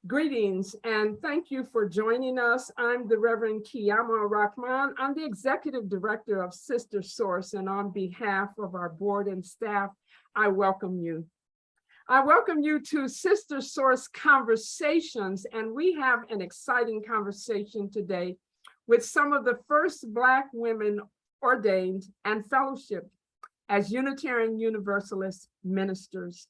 Greetings and thank you for joining us. I'm the Reverend Kiyama Rahman. I'm the Executive Director of Sister Source, and on behalf of our board and staff, I welcome you. I welcome you to Sister Source Conversations, and we have an exciting conversation today with some of the first Black women ordained and fellowshipped as Unitarian Universalist ministers.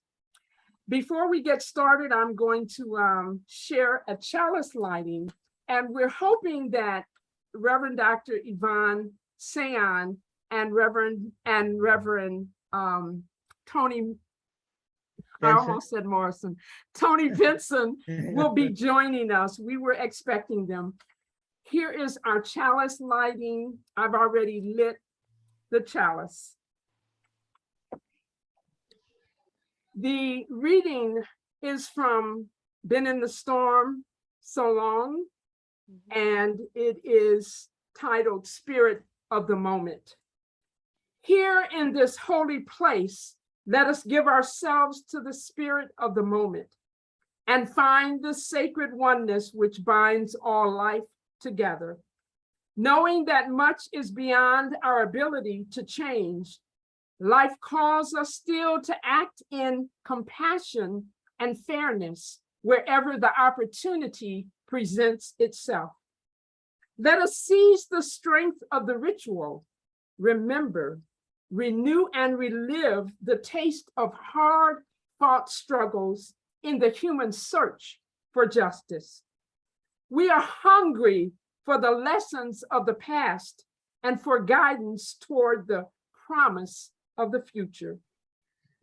Before we get started, I'm going to share a chalice lighting, and we're hoping that Reverend Dr. Yvonne Seon and Reverend Tony, I almost said Morrison, Tony Benson will be joining us. We were expecting them. Here is our chalice lighting. I've already lit the chalice. The reading is from Been in the Storm So Long, and it is titled Spirit of the Moment. Here in this holy place, let us give ourselves to the spirit of the moment and find the sacred oneness which binds all life together. Knowing that much is beyond our ability to change, life calls us still to act in compassion and fairness wherever the opportunity presents itself. Let us seize the strength of the ritual, remember, renew, and relive the taste of hard-fought struggles in the human search for justice. We are hungry for the lessons of the past and for guidance toward the promise of the future.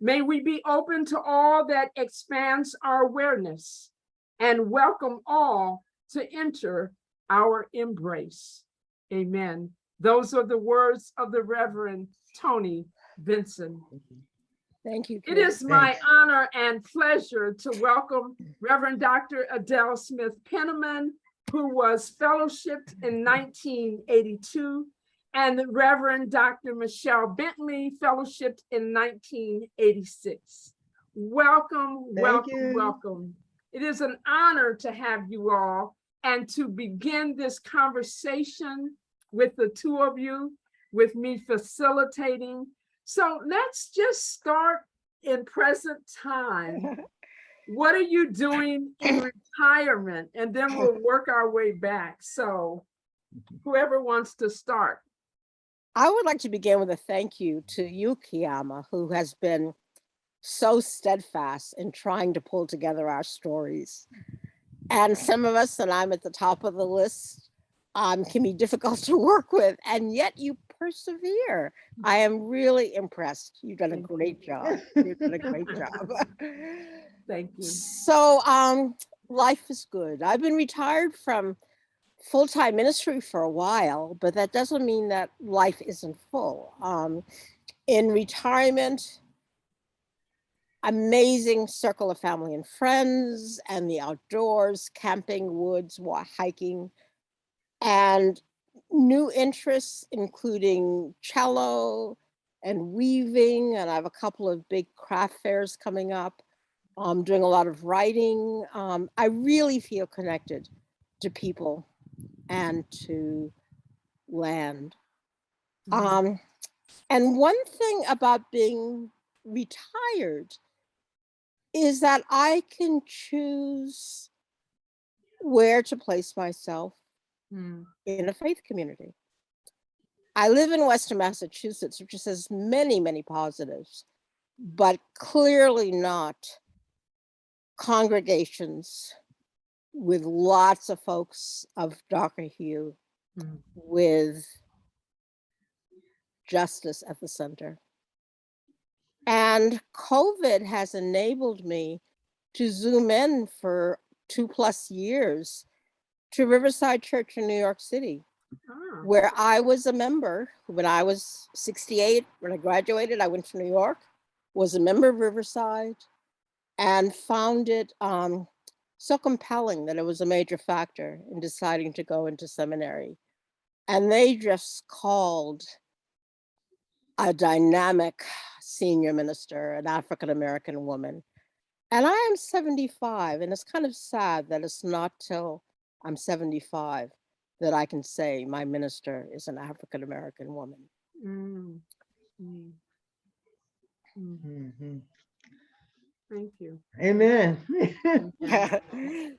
May we be open to all that expands our awareness and welcome all to enter our embrace. Amen. Those are the words of the Reverend Tony Benson. Thank you. It is my honor and pleasure to welcome Reverend Dr. Adele Smith-Penniman, who was fellowshipped in 1982, and Reverend Dr. Michelle Bently, fellowshipped in 1986. Welcome, welcome, welcome. It is an honor to have you all and to begin this conversation with the two of you, with me facilitating. So let's just start in present time. What are you doing in retirement? And then we'll work our way back. So whoever wants to start. I would like to begin with a thank you to you, Kiyama, who has been so steadfast in trying to pull together our stories. And some of us, and I'm at the top of the list, can be difficult to work with, and yet you persevere. I am really impressed. You've done a great job. You've done a great job. Thank you. So life is good. I've been retired from full-time ministry for a while, but that doesn't mean that life isn't full. In retirement, amazing circle of family and friends, and the outdoors, camping, woods, hiking, and new interests, including cello and weaving, and I have a couple of big craft fairs coming up. I'm doing a lot of writing. I really feel connected to people and to land. And one thing about being retired is that I can choose where to place myself in a faith community. I live in Western Massachusetts, which has many, many positives, but clearly not congregations with lots of folks of darker hue, with justice at the center. And COVID has enabled me to zoom in for 2+ years to Riverside Church in New York City, where I was a member. When I was 68, when I graduated, I went to New York, was a member of Riverside, and found it so compelling that it was a major factor in deciding to go into seminary. And they just called a dynamic senior minister, an African-American woman, And I am 75, and it's kind of sad that it's not till I'm 75 that I can say my minister is an African American woman. Mm, mm, mm. Mhm. Thank you. Amen. Thank you.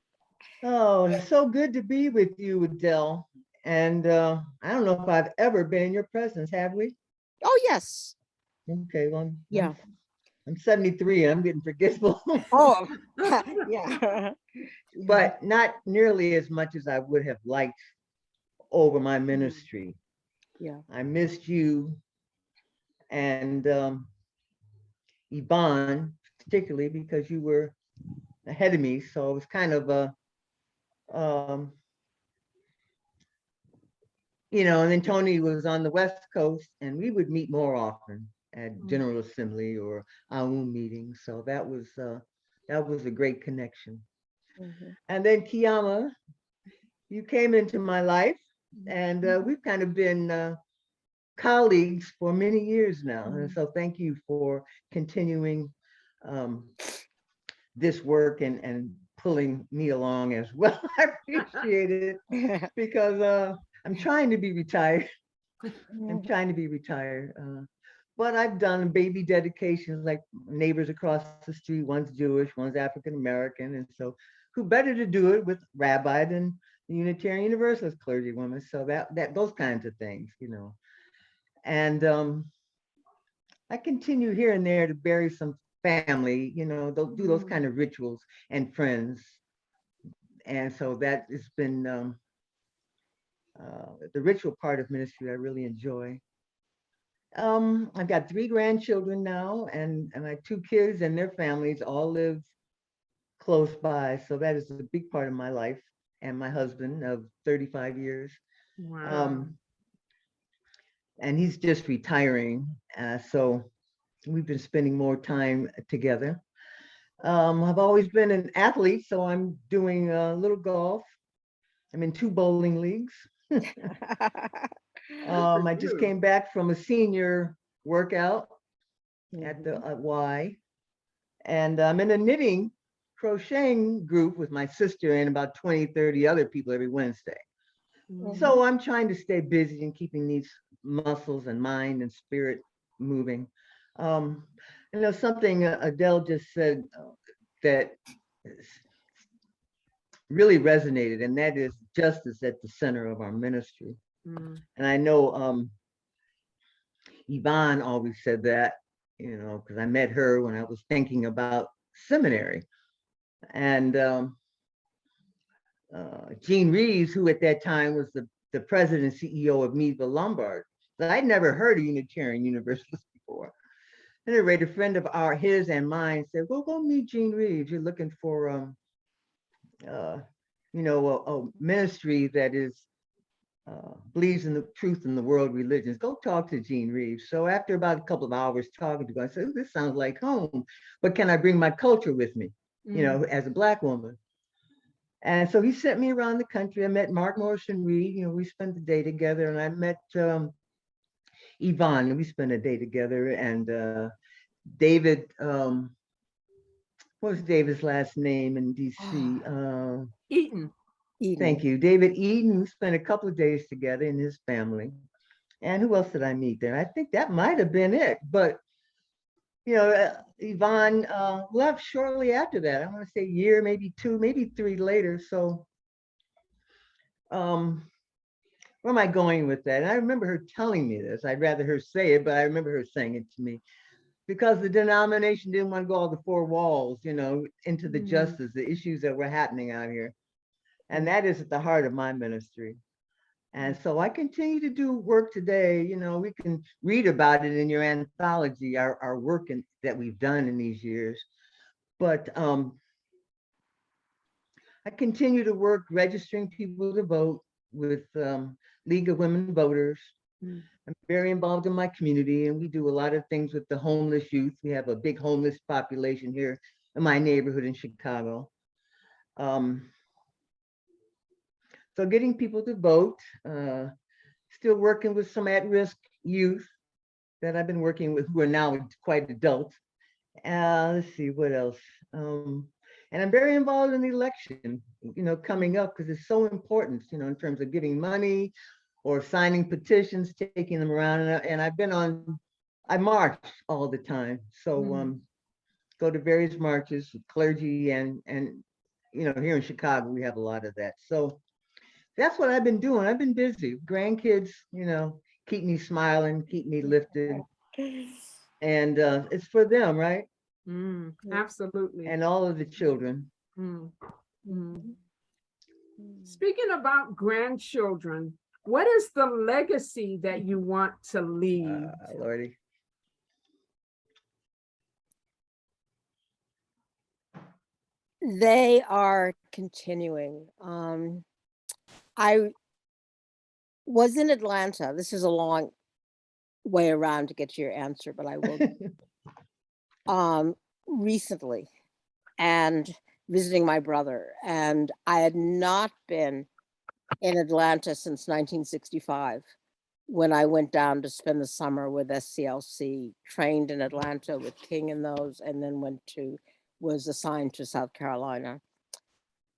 Oh, it's so good to be with you, Adele. And I don't know if I've ever been in your presence, have we? Oh, yes. Okay, well, Yeah. I'm 73 and I'm getting forgetful, Oh, yeah. Yeah. but not nearly as much as I would have liked over my ministry. Yeah. I missed you and Yvonne, particularly because you were ahead of me. So it was kind of a, um, and then Tony was on the West Coast and we would meet more often at Mm. General Assembly or our own meetings. So that was a great connection. Mhm. And then Kiama, you came into my life and we've kind of been colleagues for many years now. And so thank you for continuing um, this work and pulling me along as well. I appreciate it because I'm trying to be retired. I'm trying to be retired. But I've done baby dedications like neighbors across the street. One's Jewish, one's African American. And so who better to do it with rabbi than the Unitarian Universalist clergywoman? So that those kinds of things. And I continue here and there to bury some family, they'll do those kind of rituals and friends. And so that has been the ritual part of ministry I really enjoy. I've got 3 grandchildren now, and my 2 kids and their families all live close by. So that is a big part of my life, and my husband of 35 years. Wow. And he's just retiring. So we've been spending more time together. I've always been an athlete, so I'm doing a little golf. I'm in 2 bowling leagues. I just you. came back from a senior workout at the Mhm. Y, and I'm in a knitting crocheting group with my sister and about 20, 30 other people every Wednesday. So Mhm. I'm trying to stay busy and keeping these muscles and mind and spirit moving. Um, something Adele just said that really resonated, and that is justice at the center of our ministry. Mm. And I know Yvonne always said that, because I met her when I was thinking about seminary. And Gene Reeves, who at that time was the president and CEO of Meadville Lombard, but I'd never heard of Unitarian Universalist before. And a friend of his and mine said, well, go meet Gene Reeves. You're looking for, a ministry that is believes in the truth in the world religions. Go talk to Gene Reeves. So after about a couple of hours talking to him, I said, this sounds like home, but can I bring my culture with me, as a Black woman? And so he sent me around the country. I met Mark Morrison Reed, we spent the day together, and I met Yvonne, and we spent a day together, and David, what was David's last name in DC? Eaton. Thank Eden. you. David Eden. We spent a couple of days together and his family. And who else did I meet there? I think that might have been it. But, Yvonne left shortly after that. I want to say a year, maybe 2, maybe 3 later. So where am I going with that? And I remember her telling me this. I'd rather her say it, but I remember her saying it to me because the denomination didn't want to go all the 4 walls, into the justice, the issues that were happening out here. And that is at the heart of my ministry. And so I continue to do work today. We can read about it in your anthology, our work that we've done in these years. But I continue to work registering people to vote with League of Women Voters. I'm very involved in my community, and we do a lot of things with the homeless youth. We have a big homeless population here in my neighborhood in Chicago. So getting people to vote, still working with some at-risk youth that I've been working with who are now quite adults. Let's see what else. And I'm very involved in the election, coming up because it's so important, in terms of giving money or signing petitions, taking them around. And I march all the time. So go to various marches, with clergy and here in Chicago, we have a lot of that. So that's what I've been doing. I've been busy. Grandkids, keep me smiling, keep me lifted. And it's for them, right? Absolutely. And all of the children. Speaking about grandchildren, what is the legacy that you want to leave? Lordy. They are continuing. I was in Atlanta. This is a long way around to get to your answer, but I will. Recently, and visiting my brother, and I had not been in Atlanta since 1965, when I went down to spend the summer with SCLC, trained in Atlanta with King and those, and then was assigned to South Carolina.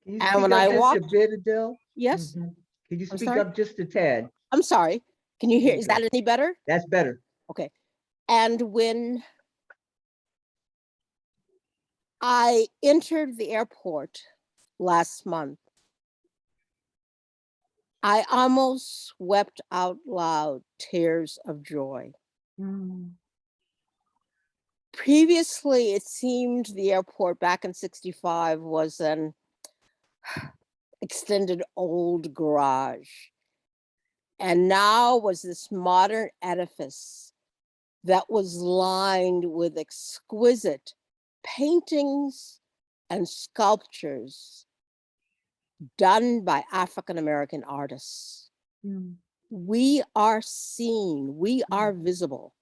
Can you And speak when up I just walked, a bit, Adele? yes, Could you I'm speak sorry? up just a tad? I'm sorry. Can you hear? Is Okay. that any better? That's better. Okay. And when I entered the airport last month, I almost wept out loud tears of joy. Previously, it seemed the airport back in 65 was an extended old garage. And now was this modern edifice that was lined with exquisite paintings and sculptures done by African-American artists. We are seen, we are visible.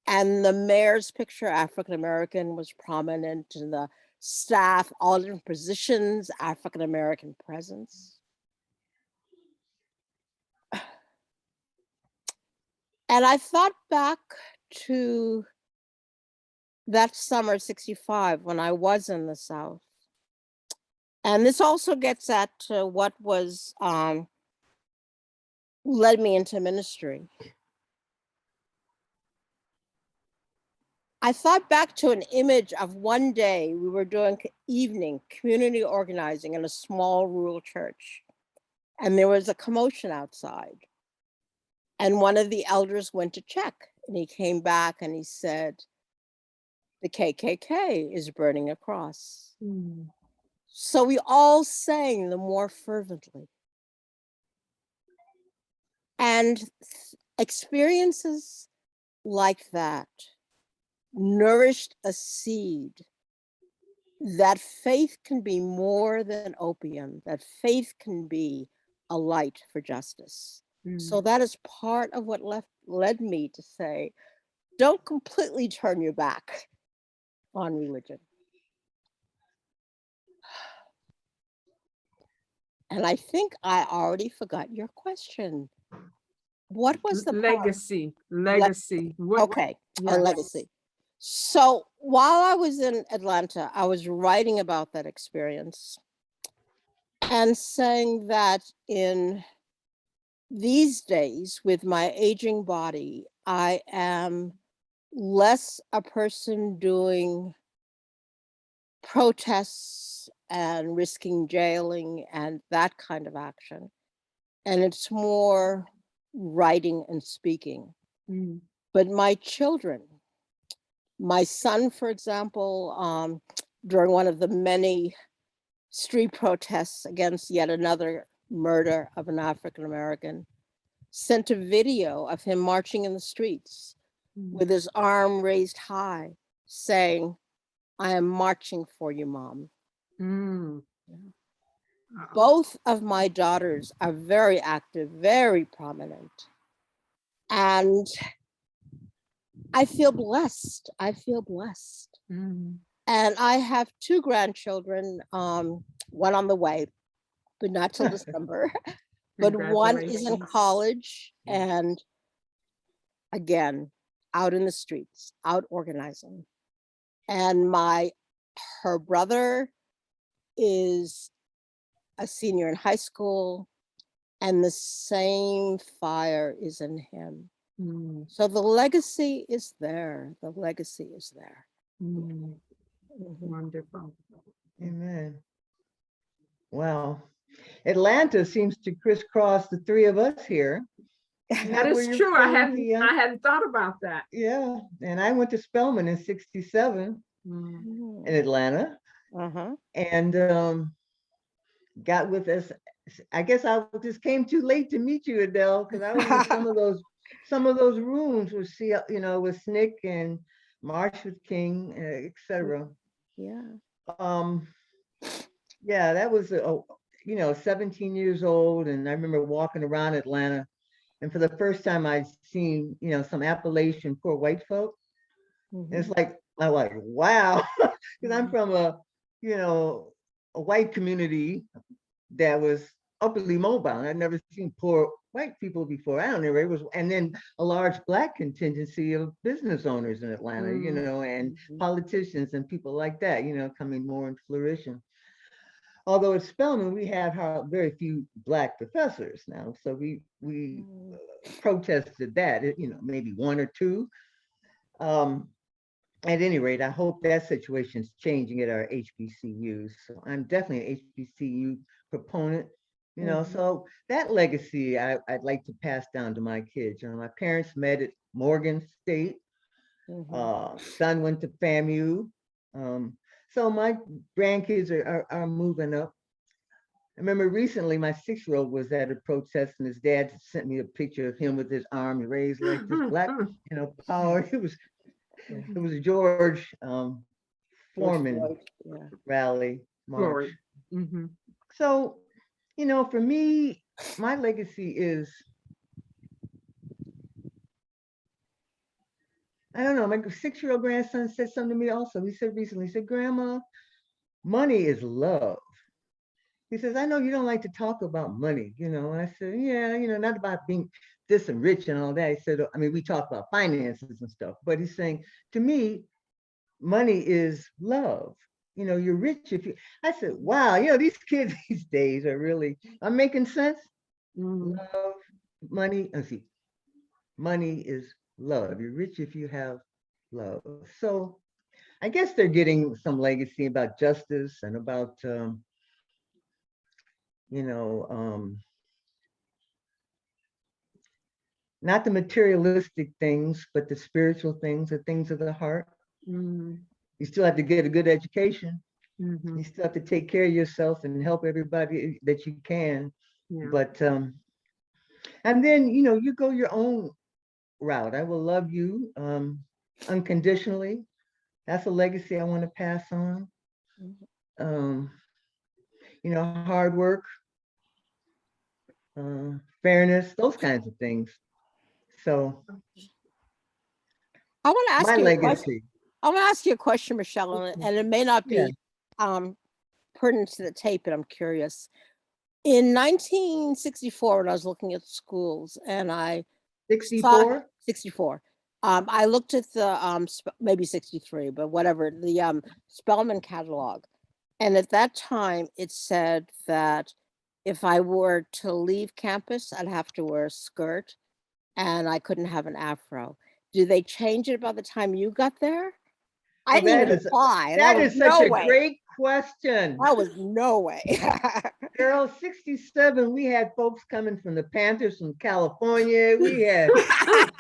And the mayor's picture, African-American, was prominent in the staff, all different positions, African-American presence. And I thought back to that summer, 65, when I was in the South. And this also gets at what was led me into ministry. I thought back to an image of one day we were doing evening community organizing in a small rural church. And there was a commotion outside. And one of the elders went to check, and he came back and he said, the KKK is burning a cross. So we all sang the more fervently. And experiences like that nourished a seed that faith can be more than opium, that faith can be a light for justice. So that is part of what led me to say, don't completely turn your back on religion. And I think I already forgot your question. What was the legacy? Okay, a legacy. So while I was in Atlanta, I was writing about that experience and saying that in these days, with my aging body, I am less a person doing protests and risking jailing and that kind of action. And it's more writing and speaking. But my children, my son, for example, during one of the many street protests against yet another murder of an African-American, sent a video of him marching in the streets with his arm raised high, saying, I am marching for you, Mom. Both of my daughters are very active, very prominent. And I feel blessed. And I have two grandchildren, one on the way, but not till December. But one is in college and again, out in the streets, out organizing. And her brother is a senior in high school, and the same fire is in him. Mm, So the legacy is there. The legacy is there. mm, Mhm. wonderful. Amen. Wow. Atlanta seems to crisscross the three of us here. Isn't That where is you're true. from, Tia? I hadn't thought about that. Yeah, and I went to Spelman in '67 Mm. in Atlanta, Uh-huh. and got with us. I guess I just came too late to meet you, Adele, because I was in some of those rooms with with Snick and Marsh with King, etc. Yeah. Yeah, that was 17 years old, and I remember walking around Atlanta, and for the first time I'd seen some Appalachian poor white folk. And it's Mhm. like I'm like, wow, because I'm Mm. from a white community that was upperly mobile. And I'd never seen poor white people before. I don't know. It was, and then a large Black contingency of business owners in Atlanta, Mm. and Mhm. politicians and people like that, coming more into fruition. Although at Spelman, we have very few Black professors now. So we Mm. protested that, maybe one or two. Um, at any rate, I hope that situation is changing at our HBCUs. So I'm definitely an HBCU proponent, Mhm. so that legacy I'd like to pass down to my kids. My parents met at Morgan State. Mhm. Son went to FAMU. So my grandkids are moving up. I remember recently my 6-year-old was at a protest and his dad sent me a picture of him with his arms raised like this, Black, power. It was a George George Foreman Floyd. Yeah. rally march. Glory. Mhm. So, for me, my legacy is, I don't know, my 6-year-old grandson said something to me also. He said recently, he said, Grandma, money is love. He says, I know you don't like to talk about money, And I said, yeah, not about being this and rich and all that. He said, I mean, we talk about finances and stuff, but he's saying, to me, money is love. You're rich if you, I said, wow, these kids these days are really, I'm making sense. Mm. Love, money, let's see, money is love. You're rich if you have love. So I guess they're getting some legacy about justice and about, you know, um, not the materialistic things, but the spiritual things, the things of the heart. Mm. You still have to get a good education. Mhm. You still have to take care of yourself and help everybody that you can. Yeah. But and then you go your own route. I will love you unconditionally. That's a legacy I want to pass on. Mhm. Um, hard work, fairness, those kinds of things. So I want to ask my you a question. legacy, I want to ask you a question, Michelle, and it may not yeah, be pertinent to the tape, but I'm curious. In 1964, when I was looking at schools, and I saw 64. 64, I looked at the maybe 63, but whatever, the Spelman catalog, and at that time it said that if I were to leave campus, I'd have to wear a skirt, and I couldn't have an afro. Do they change it by the time you got there? I Oh, didn't even apply. That that was is such no a way. great question. That was no way. Girl, 67, we had folks coming from the Panthers from California. We had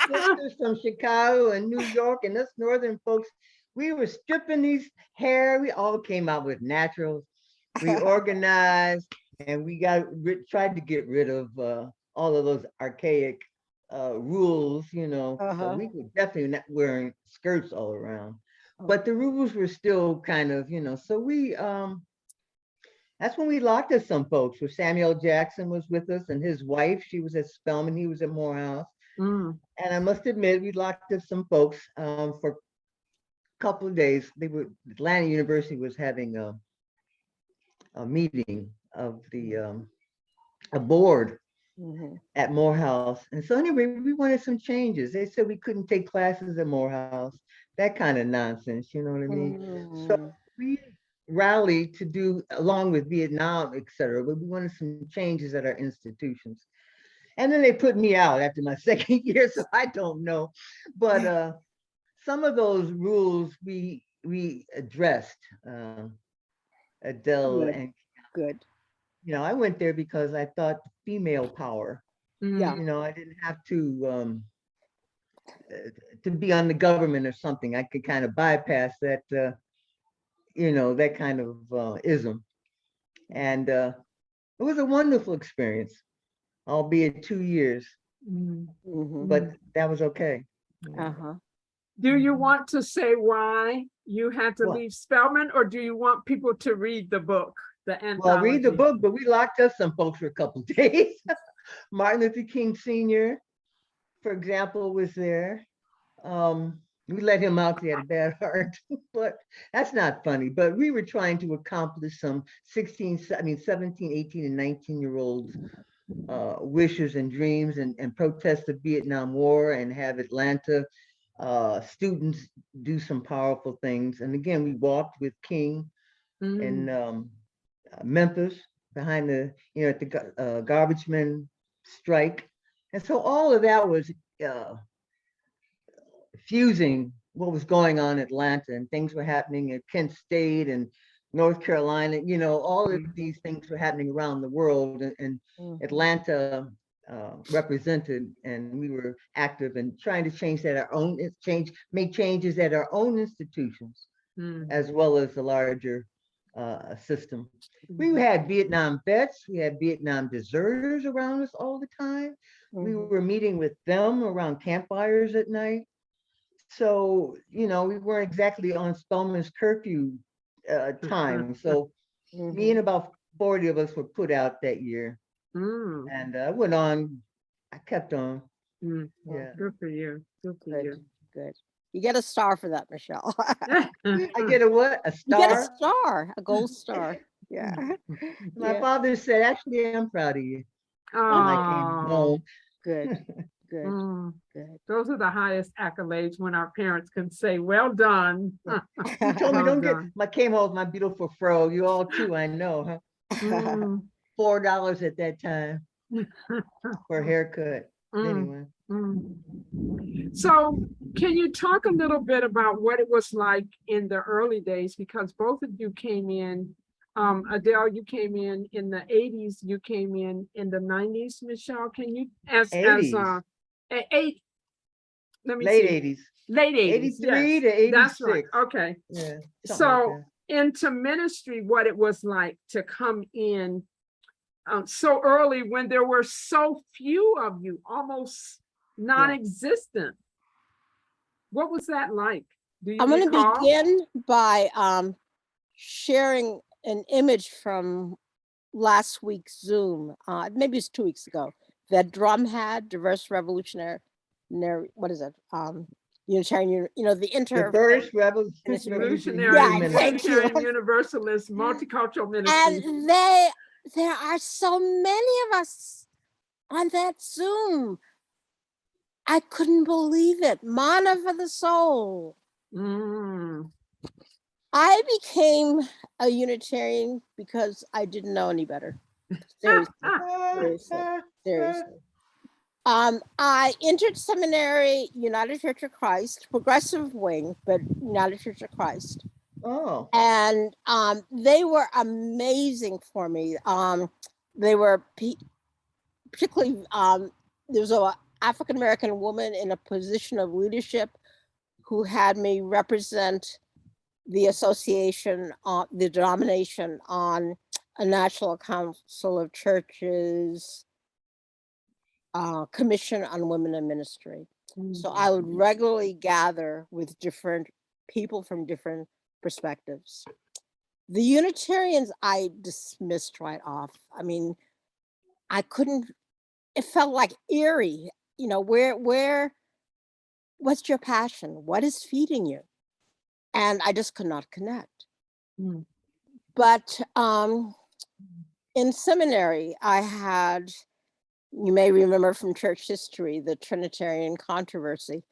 sisters from Chicago and New York, and us northern folks. We were stripping these hair. We all came out with naturals. We organized and we tried to get rid of all of those archaic rules, So Uh-huh. we were definitely not wearing skirts all around. Oh. But the rules were still kind of, so we that's when we locked us some folks. Where Samuel Jackson was with us and his wife, she was at Spelman, he was at Morehouse. Mm. And I must admit, we locked up some folks for a couple of days. Atlanta University was having a meeting of a board Mhm. at Morehouse. And so anyway, we wanted some changes. They said we couldn't take classes at Morehouse. that kind of nonsense, you know what I mean? So Mm. we rallied to do, along with Vietnam, et cetera, but we wanted some changes at our institutions. And then they put me out after my second year, so I don't know. But some of those rules we addressed, Adele, Good, and good. I went there because I thought female power. Yeah. I didn't have to be on the government or something. I could kind of bypass that, that kind of ism. And it was a wonderful experience, albeit 2 years, Mhm. but that was okay. Uh-huh. Do you want to say why you had to Well, leave Spelman, or do you want people to read the book, the well, read the anthology? book, but we locked up some folks for a couple of days. Martin Luther King Sr., for example, was there. We let him out. He had a bad heart, but that's not funny. But we were trying to accomplish some 17, 18, and 19-year-olds wishes and dreams, and protest the Vietnam War, and have Atlanta students do some powerful things. And again, we walked with King in Memphis behind at the garbage men strike. And so all of that was fusing what was going on in Atlanta, and things were happening at Kent State and North Carolina. All of these things were happening around the world, and Atlanta represented, and we were active in trying to change that make changes at our own institutions, as well as the larger system. We had Vietnam vets, we had Vietnam deserters around us all the time. We were meeting with them around campfires at night. So, we weren't exactly on Spelman's curfew time. So me and about 40 of us were put out that year. And I went on, I kept on. Yeah. Good for you. Good for Good, you. good. You get a star for that, Michelle. I get a what? A You get a star? star, a gold star. Yeah. My Yeah. father said, actually, I'm proud of you when I came Oh, home. Good, good, good. those are the highest accolades when our parents can say, well done. You told me Well don't get, done. I came home with my beautiful fro. You all too, I know, huh? Mm, $4 at that time for a haircut. mm, Anyway. mm. So can you talk a little bit about what it was like in the early days? Because both of you came in, Adele, you came in the 80s, you came in the 90s, Michelle, can you, as 80s, eight, let me late see, 80s, late 80s, 83 yes, to that's right, 86. okay. Yeah, something like So into ministry, what it was like to come in so early when there were so few of you, almost non-existent. What was that like? Do you I'm going to recall? begin by sharing an image from last week's Zoom. Maybe it's 2 weeks ago. That drum had diverse revolutionary, what is it? Unitarian, the Diverse Revolutionary Yeah, thank you. Unitarian Universalist Multicultural Ministry. And there are so many of us on that Zoom. I couldn't believe it. Mana for the soul. I became a Unitarian because I didn't know any better. Seriously, seriously, seriously. I entered seminary, United Church of Christ, progressive wing, but United Church of Christ. Oh. And they were amazing for me. They were particularly, there was an African-American woman in a position of leadership who had me represent the association, the denomination on a National Council of Churches Commission on Women in Ministry. So I would regularly gather with different people from different perspectives. The Unitarians I dismissed right off. I mean, I couldn't, it felt like eerie, what's your passion? What is feeding you? And I just could not connect. But in seminary, I had, you may remember from church history, the Trinitarian controversy.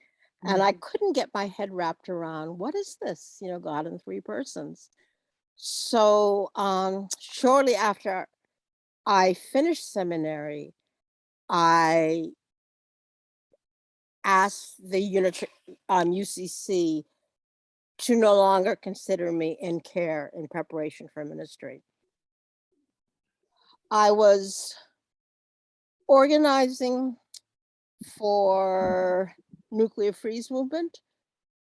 And I couldn't get my head wrapped around, what is this? You know, God in three persons. So shortly after I finished seminary, I asked the UCC to no longer consider me in care in preparation for ministry. I was organizing for Nuclear Freeze movement,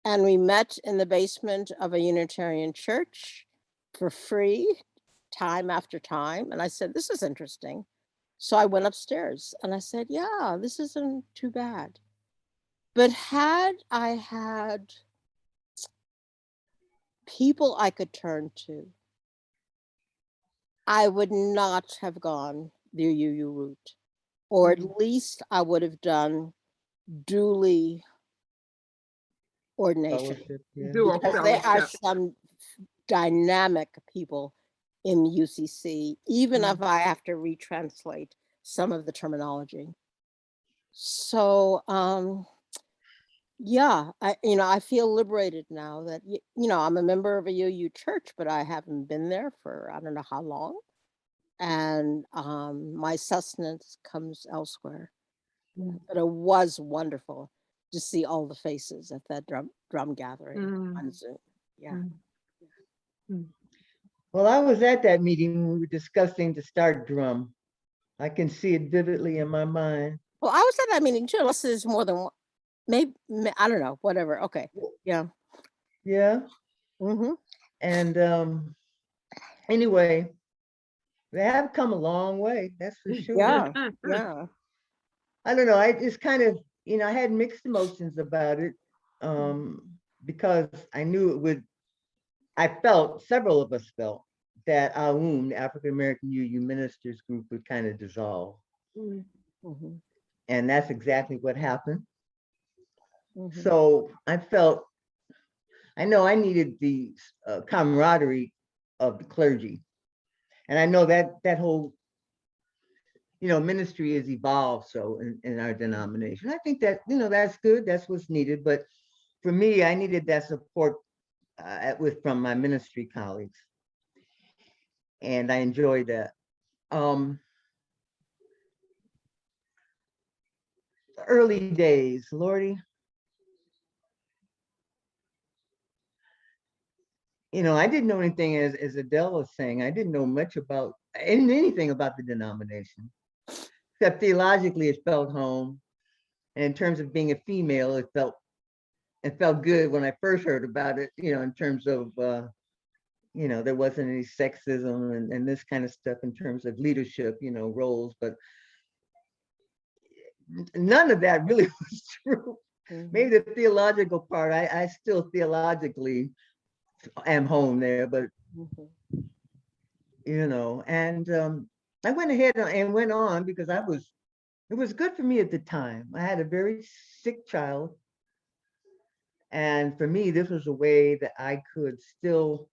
and we met in the basement of a Unitarian church for free, time after time. And I said, this is interesting. So I went upstairs and I said, yeah, this isn't too bad. But had I had people I could turn to, I would not have gone the UU route, or at least I would have done duly ordination. Fellowship, yeah. Dual Because there are fellowship. some dynamic people in UCC, even if I have to retranslate some of the terminology. So, yeah, I feel liberated now that, I'm a member of a UU church, but I haven't been there for, I don't know how long. And my sustenance comes elsewhere. But it was wonderful to see all the faces at that drum gathering on Zoom. Yeah. Well, I was at that meeting when we were discussing to start drum. I can see it vividly in my mind. Well, I was at that meeting too, unless there's more than one. Maybe, I don't know, whatever. Okay. Yeah. Yeah. And anyway, they have come a long way, that's for sure. Yeah. Yeah. I don't know, I just kind of, I had mixed emotions about it, because I knew it would, I felt, several of us felt, that AUM, the African American UU Ministers Group, would kind of dissolve. And that's exactly what happened. So I felt, I know I needed the camaraderie of the clergy. And I know that whole, ministry has evolved so in our denomination. I think that, that's good, that's what's needed. But for me, I needed that support from my ministry colleagues. And I enjoyed that. Early days, Lordy. I didn't know anything, as Adele was saying, I didn't know much about anything about the denomination, except theologically it felt home. And in terms of being a female, it felt good when I first heard about it, in terms of, there wasn't any sexism and this kind of stuff in terms of leadership, roles, but none of that really was true. Maybe the theological part, I still theologically am home there, but, and I went ahead and went on because it was good for me at the time. I had a very sick child. And for me, this was a way that I could still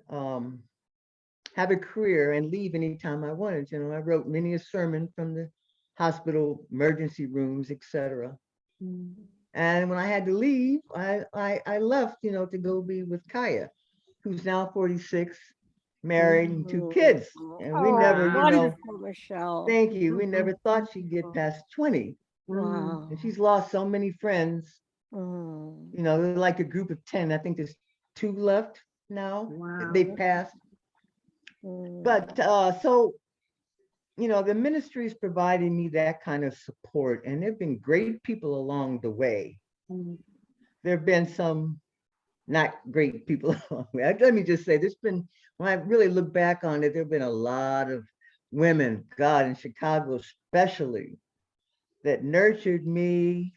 have a career and leave anytime I wanted. I wrote many a sermon from the hospital emergency rooms, etc. And when I had to leave, I left, to go be with Kaya, who's now 46, married and 2 kids. And we never, Wonderful, Michelle. thank you. We never thought she'd get past 20. Wow. And she's lost so many friends. They're like a group of 10. I think there's 2 left now. Wow. They've passed. But so, the ministry is providing me that kind of support, and there've been great people along the way. There have been some not great people along the way. Let me just say, when I really look back on it, there have been a lot of women, God, in Chicago especially, that nurtured me,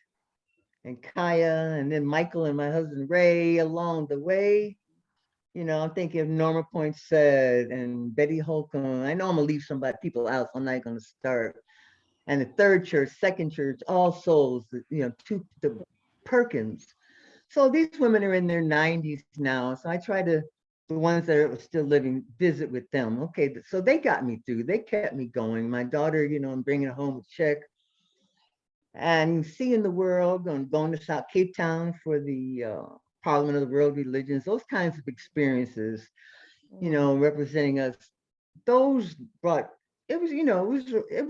and Kaya, and then Michael and my husband Ray along the way. I'm thinking of Norma Poinsett and Betty Holcomb. I know I'm gonna leave people out, so I'm not gonna start. And the third church, second church, All Souls, the Perkins. So these women are in their 90s now. So I try to, the ones that are still living, visit with them. Okay, so they got me through. They kept me going. My daughter, I'm bringing home a check. and seeing the world, and going to South Cape Town for the Parliament of the World Religions, those kinds of experiences, representing us, those brought, it was, it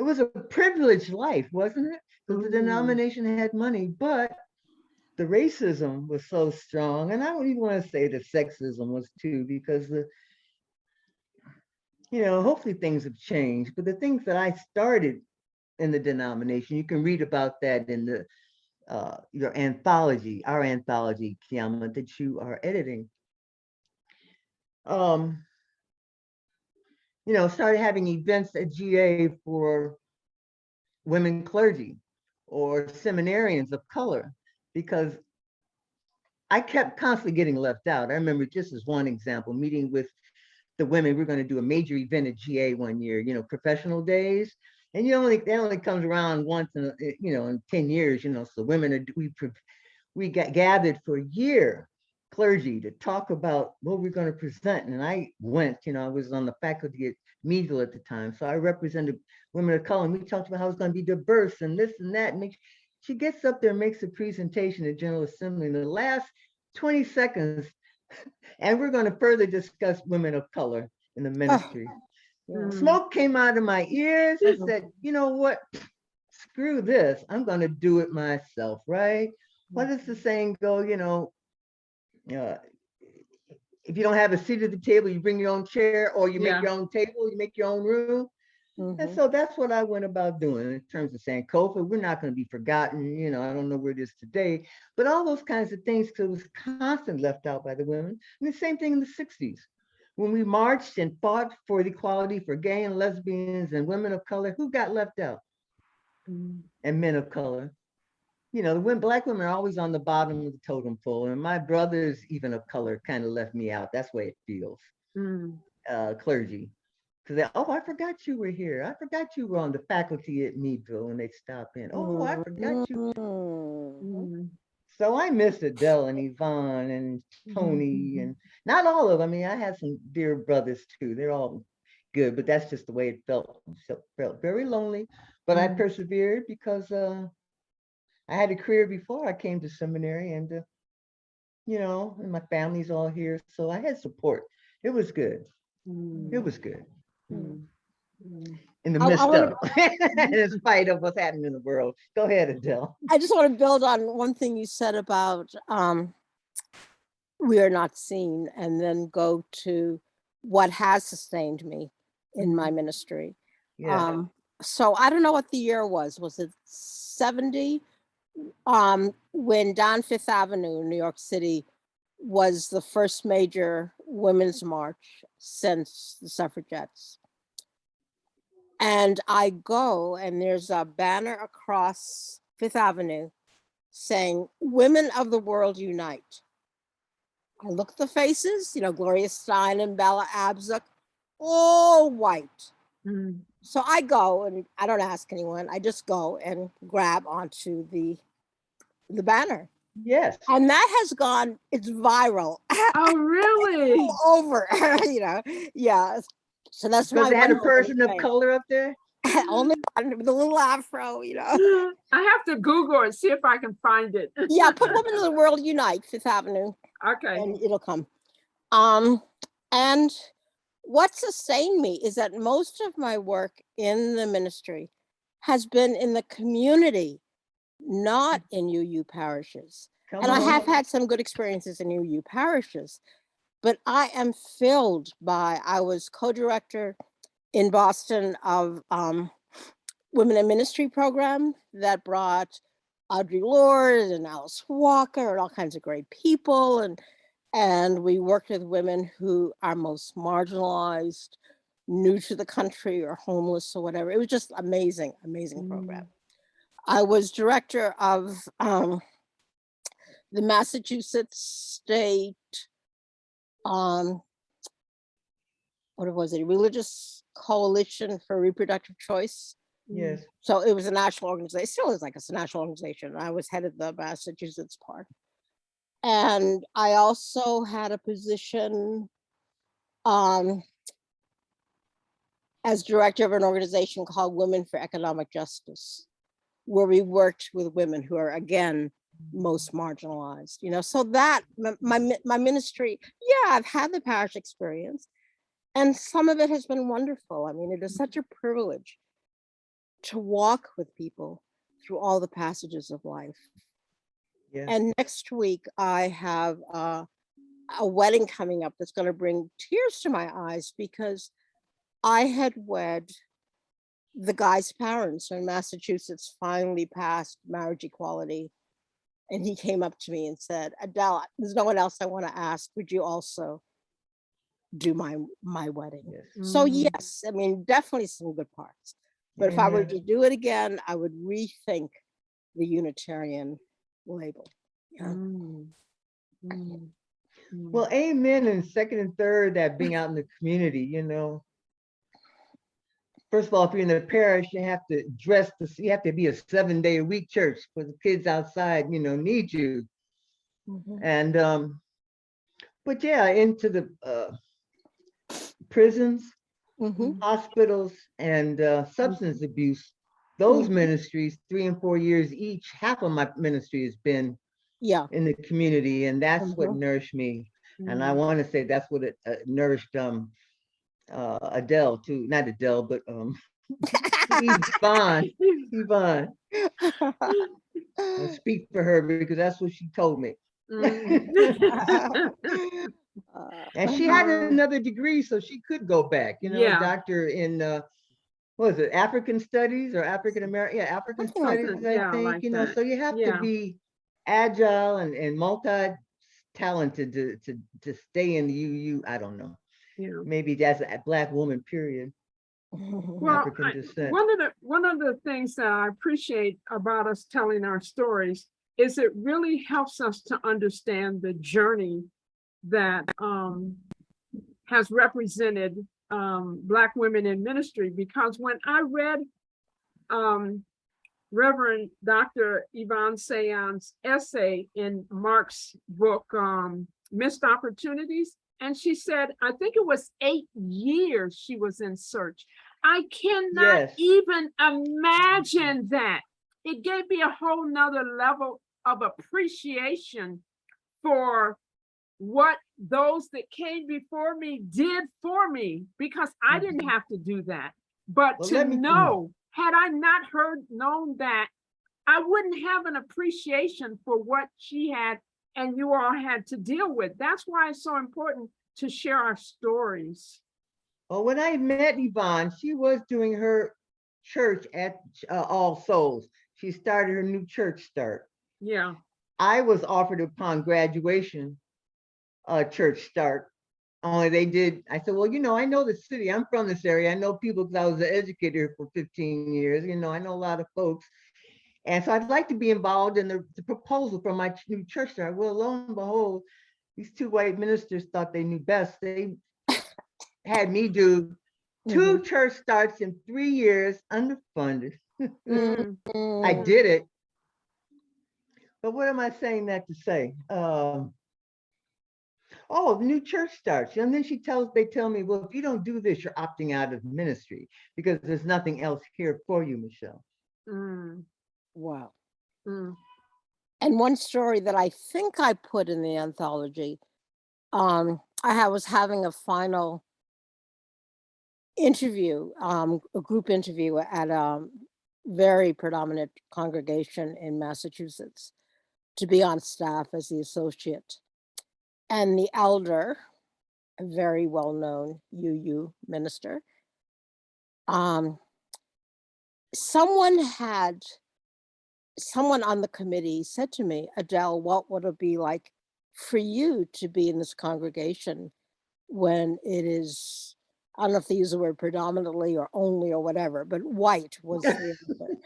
was a privileged life, wasn't it? Because the denomination had money, but the racism was so strong. And I don't even want to say that sexism was too, because hopefully things have changed. But the things that I started in the denomination, you can read about that in the your anthology, our anthology, Kiama, that you are editing. Started having events at GA for women clergy or seminarians of color, because I kept constantly getting left out. I remember, just as one example, meeting with the women. We're going to do a major event at GA one year, professional days. And that only comes around once in 10 years, so women we got gathered for a year, clergy, to talk about what we're going to present. And I went, I was on the faculty at Meadville at the time. So I represented women of color, and we talked about how it's going to be diverse and this and that. And she gets up there and makes a presentation at General Assembly in the last 20 seconds. And we're going to further discuss women of color in the ministry. Smoke came out of my ears. I said, you know what? Screw this. I'm going to do it myself, right? What does the saying go? If you don't have a seat at the table, you bring your own chair, or you make your own table, you make your own room. And so that's what I went about doing in terms of saying, Kofa, we're not going to be forgotten. I don't know where it is today, but all those kinds of things, because it was constantly left out by the women. And the same thing in the 60s, when we marched and fought for the equality for gay and lesbians and women of color. Who got left out? And men of color. Black women are always on the bottom of the totem pole, and my brothers, even of color, kind of left me out. That's the way it feels. Clergy. Because I forgot you were here. I forgot you were on the faculty at Meadville when they stop in. Oh, I forgot you. So I missed Adele and Yvonne and Tony, and not all of them. I mean, I had some dear brothers too. They're all good, but that's just the way it felt. It felt very lonely, but I persevered because I had a career before I came to seminary, and and my family's all here, so I had support. It was good. It was good. In the midst of in spite of what's happening in the world. Go ahead, Adele. I just want to build on one thing you said about we are not seen, and then go to what has sustained me in my ministry. So I don't know what the year was. Was it 70? When down Fifth Avenue in New York City was the first major women's march since the suffragettes. And I go, and there's a banner across Fifth Avenue saying, "Women of the world unite." I look at the faces, Gloria Steinem and Bella Abzug, all white. So I go, and I don't ask anyone. I just go and grab onto the banner. Yes. And that has gone, it's viral. Oh, really? All over, yeah. So that's because my they had a one person of thing. color up there. Only one with a little afro, I have to Google and see if I can find it. Yeah, put Women of the World Unite, Fifth Avenue. Okay. And it'll come. And what sustained me is that most of my work in the ministry has been in the community, not in UU parishes. And I have had some good experiences in UU parishes, but I am filled by, I was co-director in Boston of Women in Ministry program that brought Audre Lorde and Alice Walker and all kinds of great people. And we worked with women who are most marginalized, new to the country or homeless or whatever. It was just amazing, amazing program. I was director of the Massachusetts State, what was it? Religious Coalition for Reproductive Choice. Yes. So it was a national organization. It still is like a national organization. I was head of the Massachusetts part. And I also had a position as director of an organization called Women for Economic Justice. where we worked with women who are, again, most marginalized, so that my ministry, yeah, I've had the parish experience, and some of it has been wonderful. I mean, it is such a privilege to walk with people through all the passages of life. Yeah. And next week I have a wedding coming up that's going to bring tears to my eyes, because I had wed the guy's parents when Massachusetts finally passed marriage equality. And he came up to me and said, Adele, there's no one else I want to ask. Would you also do my wedding? Yes. So yes, I mean, definitely some good parts. But if I were Amen. to do it again, I would rethink the Unitarian label. Yeah. Well, amen. And second and third, that being out in the community, first of all, if you're in the parish, you have to you have to be a 7-day-a-week church, because the kids outside, need you. And, but yeah, into the prisons, hospitals, and substance abuse, those ministries, 3 and 4 years each, half of my ministry has been in the community, and that's what nourished me. And I want to say that's what it nourished Adele too, not Adele, but Yvonne. I speak for her because that's what she told me. And she had another degree, so she could go back, a doctor in what was it, African studies or African American? Yeah, African studies, I think, so you have to be agile and multi-talented to stay in the UU. I don't know. Maybe that's a Black woman, period. Well, African descent. one of the things that I appreciate about us telling our stories is it really helps us to understand the journey that has represented Black women in ministry. Because when I read Reverend Dr. Yvonne Seon's essay in Mark's book, Missed Opportunities, and she said, I think it was 8 years she was in search. I cannot even imagine that. It gave me a whole nother level of appreciation for what those that came before me did for me, because I didn't have to do that. But to know, had I not known that, I wouldn't have an appreciation for what she had and you all had to deal with. That's why it's so important to share our stories. Well, when I met Yvonne, she was doing her church at All Souls. She started her new church start. Yeah. I was offered upon graduation church start. Only they did. I said, well, I know the city. I'm from this area. I know people because I was an educator for 15 years. I know a lot of folks. And so I'd like to be involved in the proposal for my new church start. Well, lo and behold, these 2 white ministers thought they knew best. They had me do 2 church starts in 3 years, underfunded. I did it. But what am I saying that to say? The new church starts. And then they tell me, well, if you don't do this, you're opting out of ministry because there's nothing else here for you, Michelle. Wow. And one story that I think I put in the anthology, I was having a final interview, a group interview at a very predominant congregation in Massachusetts to be on staff as the associate. And the elder, a very well-known UU minister, someone on the committee said to me, Adele, what would it be like for you to be in this congregation when it is, I don't know if they use the word predominantly or only or whatever, but white was the answer.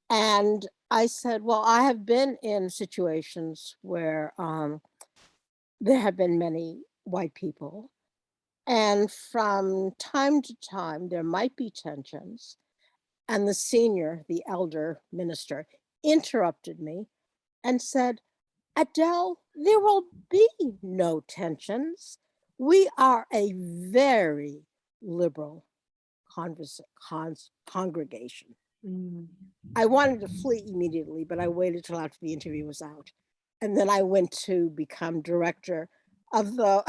And I said, well, I have been in situations where there have been many white people. And from time to time, there might be tensions. And the elder minister, interrupted me and said, Adele, there will be no tensions. We are a very liberal congregation. Mm. I wanted to flee immediately, but I waited till after the interview was out. And then I went to become director of the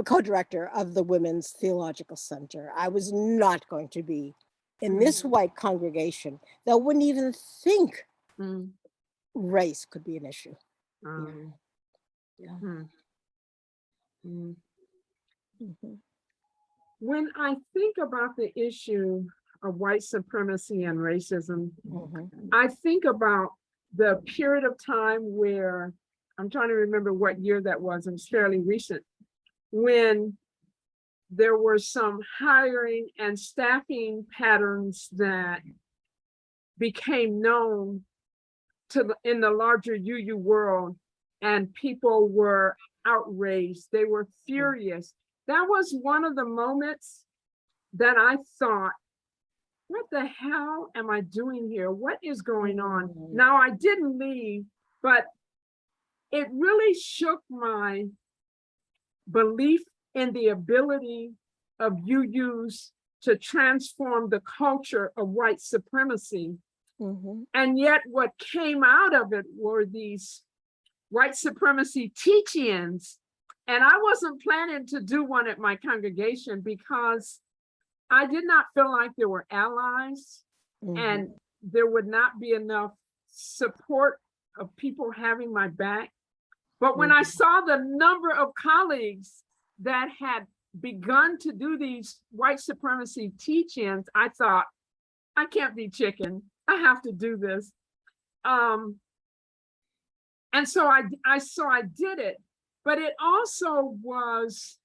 co-director of the Women's Theological Center. I was not going to be in this white congregation that wouldn't even think Mm. race could be an issue. Yeah. Hmm. Mm. Mhm. When I think about the issue of white supremacy and racism, Mhm. I think about the period of time where, I'm trying to remember what year that was, it was fairly recent, when there were some hiring and staffing patterns that became known in the larger UU world, and people were outraged. They were furious. That was one of the moments that I thought, what the hell am I doing here? What is going on? Now, I didn't leave, but it really shook my belief in the ability of UUs to transform the culture of white supremacy. Mhm. And yet what came out of it were these white supremacy teach-ins. And I wasn't planning to do one at my congregation because I did not feel like there were allies and Mhm. there would not be enough support of people having my back. But when I saw the number of colleagues that had begun to do these white supremacy teach-ins, I thought, I can't be chicken. I have to do this. And so I did it. But it also was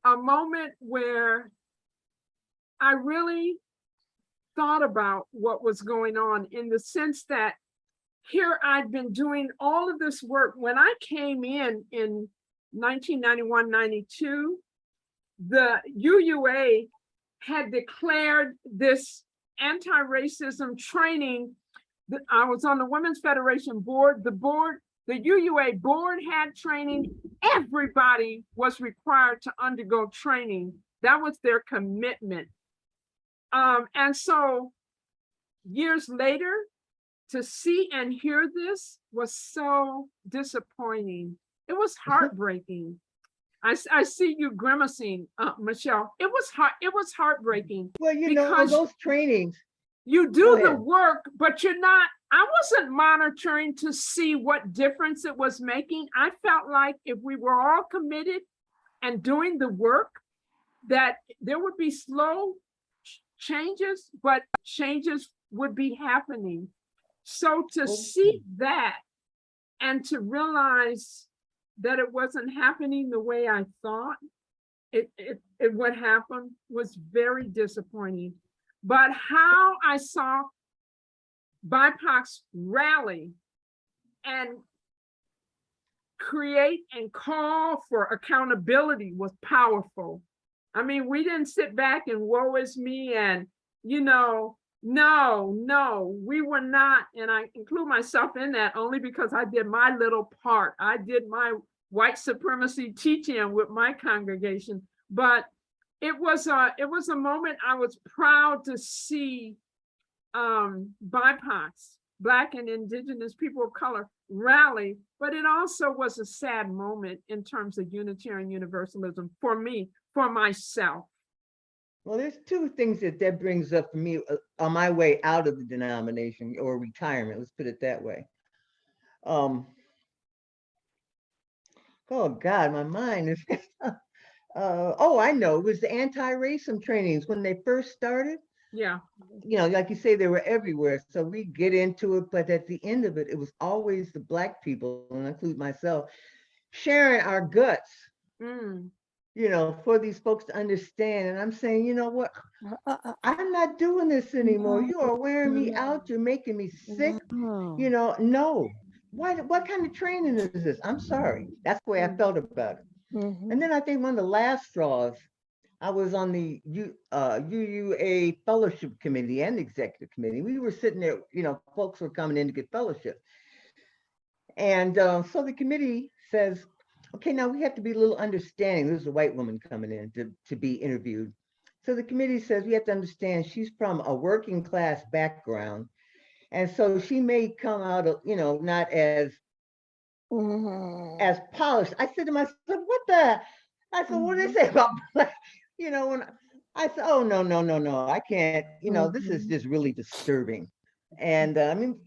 a moment where I really thought about what was going on, in the sense that here I'd been doing all of this work. When I came in 1991, 92, the UUA had declared this anti-racism training. I was on the Women's Federation board. The UUA board had training. Everybody was required to undergo training. That was their commitment. And so years later, to see and hear this was so disappointing. It was heartbreaking. I see you grimacing, Michelle. It was heartbreaking. Well, on because those trainings, you Go do the ahead. work, but I wasn't monitoring to see what difference it was making. I felt like if we were all committed and doing the work, that there would be slow changes, but changes would be happening. So to see that and to realize that it wasn't happening the way I thought, what happened was very disappointing. But how I saw BIPOCs rally and create and call for accountability was powerful. I mean, we didn't sit back and woe is me and, no, we were not. And I include myself in that only because I did my little part. I did my white supremacy teaching with my congregation. But it was a moment I was proud to see BIPOCs, Black and Indigenous people of color, rally, but it also was a sad moment in terms of Unitarian Universalism for me, for myself. Well, there's two things that brings up for me on my way out of the denomination or retirement. Let's put it that way. Oh God, my mind is. I know. It was the anti-racism trainings when they first started. Yeah. Like you say, they were everywhere. So we get into it, but at the end of it, it was always the Black people, and I include myself, sharing our guts. For these folks to understand. And I'm saying, you know what? I'm not doing this anymore. You are wearing me out. You're making me sick. No. What kind of training is this? I'm sorry. That's the way I felt about it. And then I think one of the last straws, I was on the UUA fellowship committee and executive committee. We were sitting there, folks were coming in to get fellowship. And so the committee says, okay, now we have to be a little understanding. This is a white woman coming in to be interviewed. So the committee says we have to understand she's from a working class background. And so she may come out of, not as polished. I said to myself, what the? I said, what did they say about black? When I said, oh, no, no, no, no, I can't, this is just really disturbing. And I mean,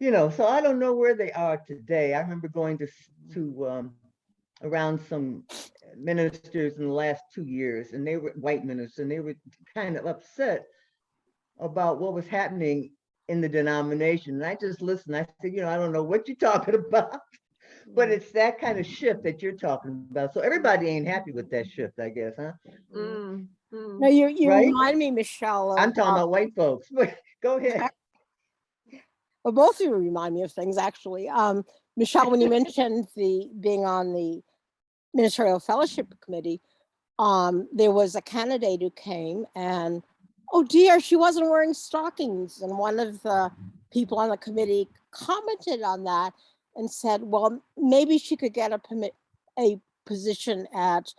so I don't know where they are today. I remember going to around some ministers in the last 2 years, and they were white ministers, and they were kind of upset about what was happening in the denomination. And I just listened. I said, I don't know what you're talking about, but it's that kind of shift that you're talking about. So everybody ain't happy with that shift, I guess, huh? No, you Right? remind me, Michelle, I'm of, talking about white folks. But go ahead. well, both of you remind me of things, actually. Michelle, when you mentioned being on the ministerial fellowship committee, there was a candidate who came and, oh dear, she wasn't wearing stockings. And one of the people on the committee commented on that and said, well, maybe she could get a position at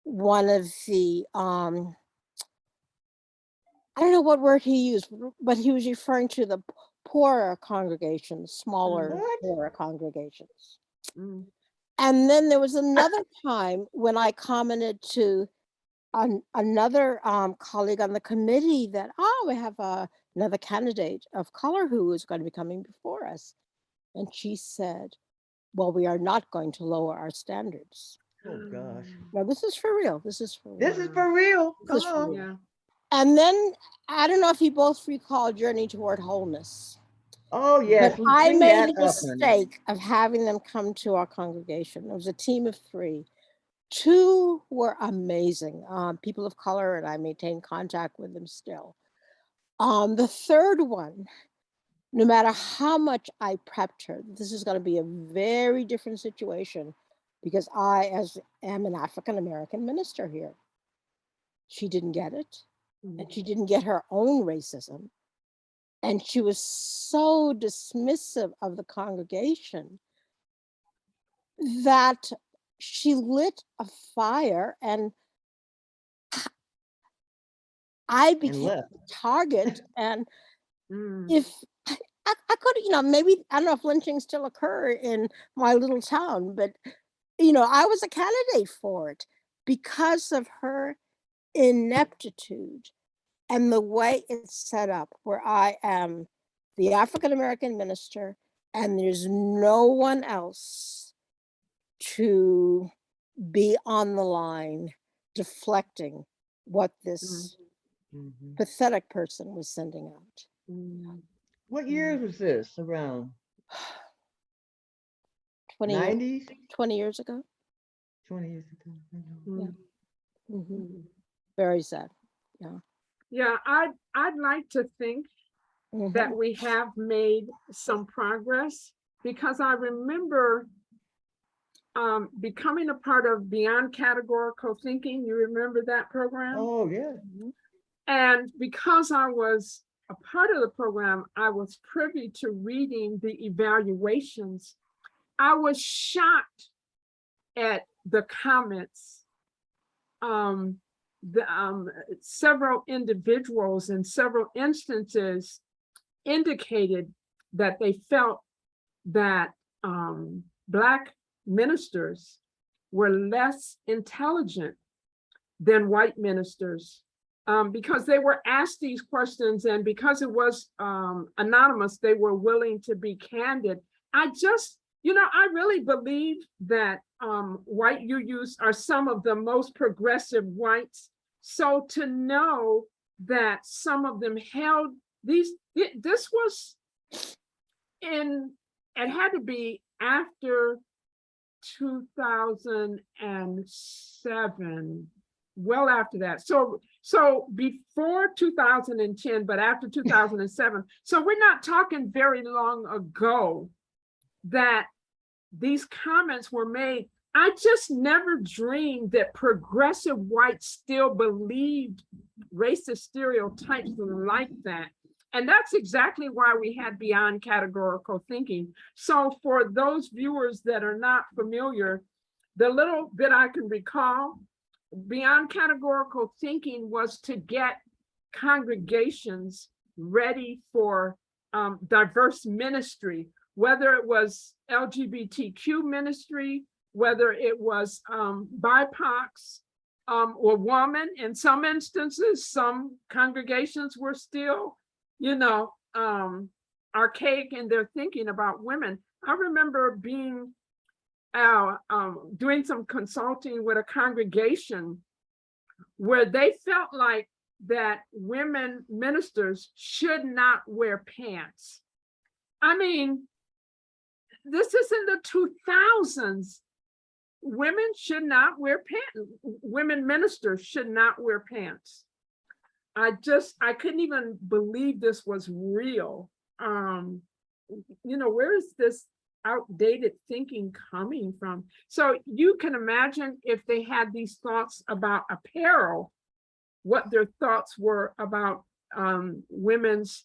one of the, I don't know what word he used, but he was referring to the poorer congregations, smaller, poorer congregations. And then there was another time when I commented to another colleague on the committee that, we have another candidate of color who is going to be coming before us. And she said, well, we are not going to lower our standards. Oh, gosh. No, this is for real. This is for real. This is for real. This is Come for on. real. And then, I don't know if you both recall Journey Toward Wholeness. Oh, yes. But I Bring made that the up, honey. mistake of having them come to our congregation. It was a team of 3. 2 were amazing, people of color, and I maintain contact with them still. The third one, no matter how much I prepped her, this is going to be a very different situation because I am an African-American minister here. She didn't get it, and she didn't get her own racism. And she was so dismissive of the congregation that she lit a fire, and I became a target. And if I could, maybe, I don't know if lynchings still occur in my little town, but, I was a candidate for it because of her ineptitude and the way it's set up, where I am the African-American minister and there's no one else to be on the line deflecting what this pathetic person was sending out. What year was this around? 20 90s? 20 years ago. 20 years ago. Yeah. Very sad. Yeah. Yeah, I'd like to think that we have made some progress, because I remember becoming a part of Beyond Categorical Thinking. You remember that program? Oh, yeah. And because I was a part of the program, I was privy to reading the evaluations. I was shocked at the comments. Several individuals in several instances indicated that they felt that Black ministers were less intelligent than white ministers, because they were asked these questions, and because it was anonymous, they were willing to be candid. I really believe that white UUs are some of the most progressive whites. So to know that some of them held this was it had to be after 2007, well after that. So before 2010, but after 2007. So we're not talking very long ago that these comments were made. I just never dreamed that progressive whites still believed racist stereotypes like that. And that's exactly why we had Beyond Categorical Thinking. So for those viewers that are not familiar, the little bit I can recall beyond categorical thinking was to get congregations ready for diverse ministry, whether it was LGBTQ ministry, whether it was BIPOCs or woman. In some instances, some congregations were still, archaic in their thinking about women. I remember being doing some consulting with a congregation where they felt like that women ministers should not wear pants. I mean, this is in the 2000s. Women should not wear pants. Women ministers should not wear pants. I couldn't even believe this was real. Where is this outdated thinking coming from? So you can imagine if they had these thoughts about apparel, what their thoughts were about women's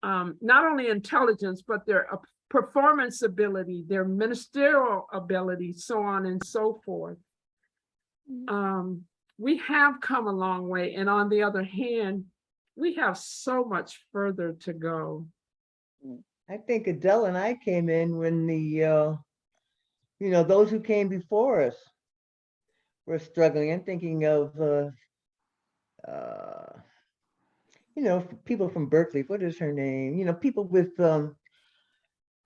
not only intelligence, but their performance ability, their ministerial ability, so on and so forth. We have come a long way. And on the other hand, we have so much further to go. I think Adele and I came in when the, those who came before us were struggling. I'm thinking of, people from Berkeley. What is her name? People with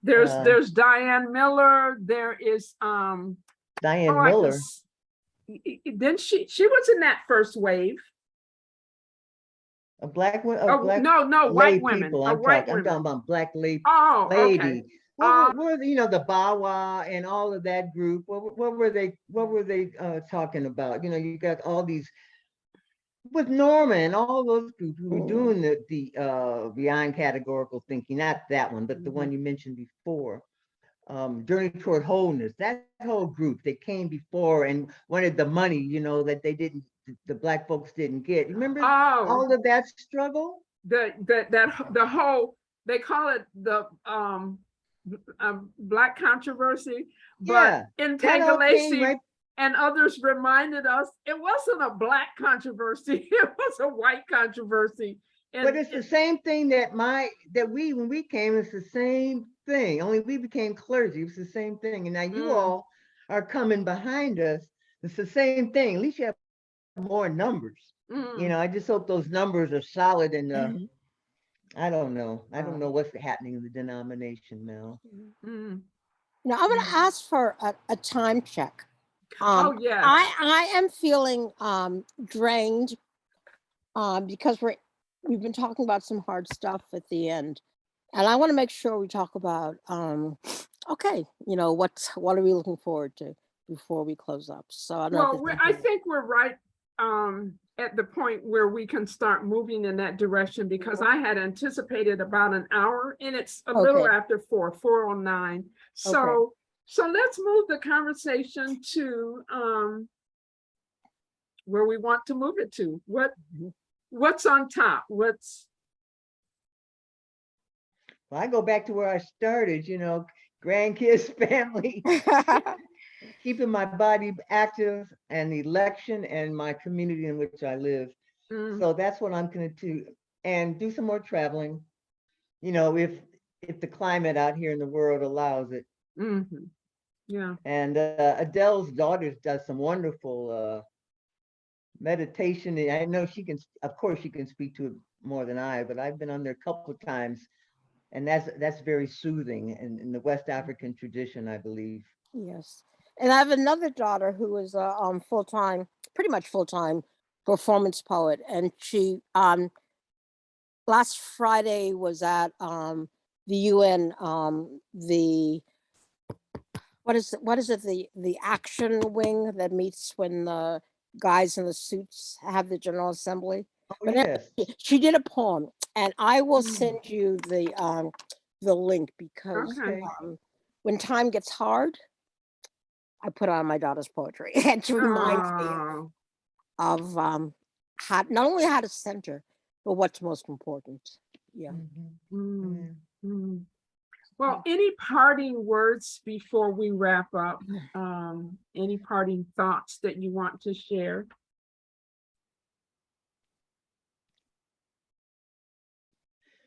there's Diane Miller. There is Diane I Miller. guess, then she was in that first wave. A black one. No, white women. People. I'm I'm talking about black lady. Okay. What were the Bawa and all of that group? What were they? What were they talking about? You got all these with Norma and all those groups who were doing the beyond categorical thinking. Not that one, but the one you mentioned before. Journey Toward Wholeness. That whole group that came before and wanted the money, that the black folks didn't get. Remember all of that struggle? The whole, they call it the Black controversy, but Integralacy right. And others reminded us it wasn't a black controversy, it was a white controversy. But it's the same thing when we came, it's the same thing, only we became clergy. It's the same thing. And now you all are coming behind us. It's the same thing. At least you have more numbers. I just hope those numbers are solid. And I don't know. I don't know what's happening in the denomination now. Now I'm going to ask for a time check. Yes. I am feeling drained because we've been talking about some hard stuff at the end, and I want to make sure we talk about what are we looking forward to before we close up. So I think we're right at the point where we can start moving in that direction, because I had anticipated about an hour and it's a little after 4:09. So let's move the conversation to where we want to move it to. What's on top? Well, I go back to where I started, grandkids, family, keeping my body active, and election, and my community in which I live. So that's what I'm going to do, and do some more traveling, if the climate out here in the world allows it. Yeah. And Adele's daughter does some wonderful meditation. I know she can speak to it more than I, but I've been on there a couple of times, and that's very soothing in the West African tradition, I believe. Yes. And I have another daughter who is a pretty much full-time performance poet, and she last Friday was at the UN what is it the action wing that meets when the guys in the suits have the General Assembly. Yes. She did a poem, and I will send you the link, because when time gets hard, I put on my daughter's poetry and to remind me of how, not only how to center, but what's most important. Yeah. Well, any parting words before we wrap up? Any parting thoughts that you want to share?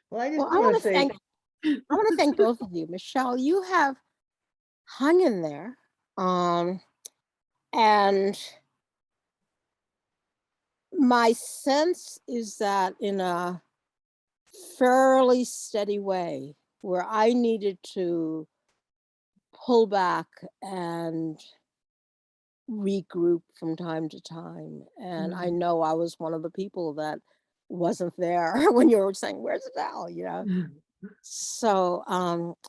Well, I just Well, I want want to to say, thank both of you. Michelle, you have hung in there. And my sense is that in a fairly steady way, where I needed to pull back and regroup from time to time. And I know I was one of the people that wasn't there when you were saying, where's Adele, you know? So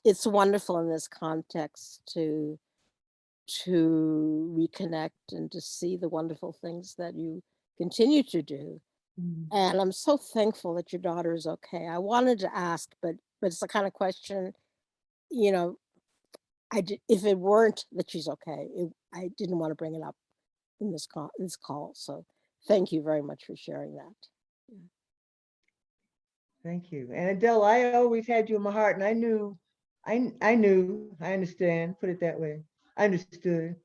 it's wonderful in this context to reconnect and to see the wonderful things that you continue to do. And I'm so thankful that your daughter is okay. I wanted to ask, but it's the kind of question, you know, if it weren't that she's okay, I didn't want to bring it up in this call. So thank you very much for sharing that. thank you. And Adele, I always had you in my heart, and I knew, I understand, put it that way. I understood.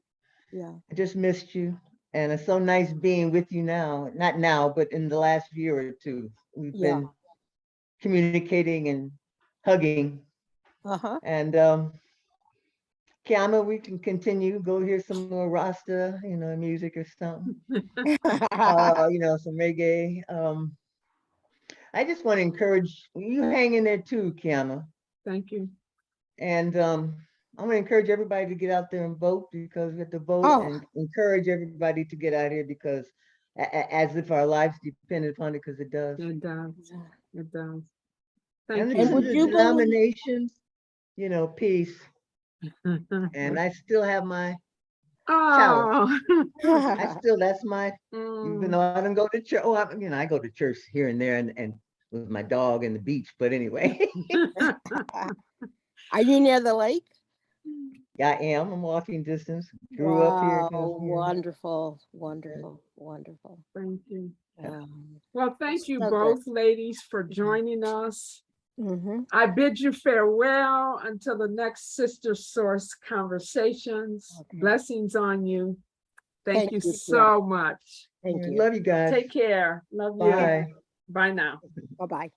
Yeah. I just missed you. And it's so nice being with you now. Not now, but in the last year or two. We've Yeah. been communicating and hugging. Uh-huh. And Kiama, we can continue, go hear some more Rasta, music or something. Some reggae. I just want to encourage you, hang in there too, Kiama. Thank you. And I'm going to encourage everybody to get out there and vote, because we have to vote, Oh. and encourage everybody to get out here, because as if our lives depended upon it, because it does. It does. It does. And Thank this And would is a you believe- denomination, peace. And I still have my chalice. Oh. That's my, even though I don't go to church. Oh, I go to church here and there, and with my dog and the beach. But anyway, Are you near the lake? I am. I'm walking distance. Grew up here. Wow, wonderful, wonderful, wonderful. Thank you. Um, Well, thank you so both good. ladies for joining us. mhm. I bid you farewell until the next Sister Source Conversations. Okay. Blessings on you. Thank you Dear. so much. Thank you. Love you guys. Take care. Love you. Bye. Bye now. Bye-bye.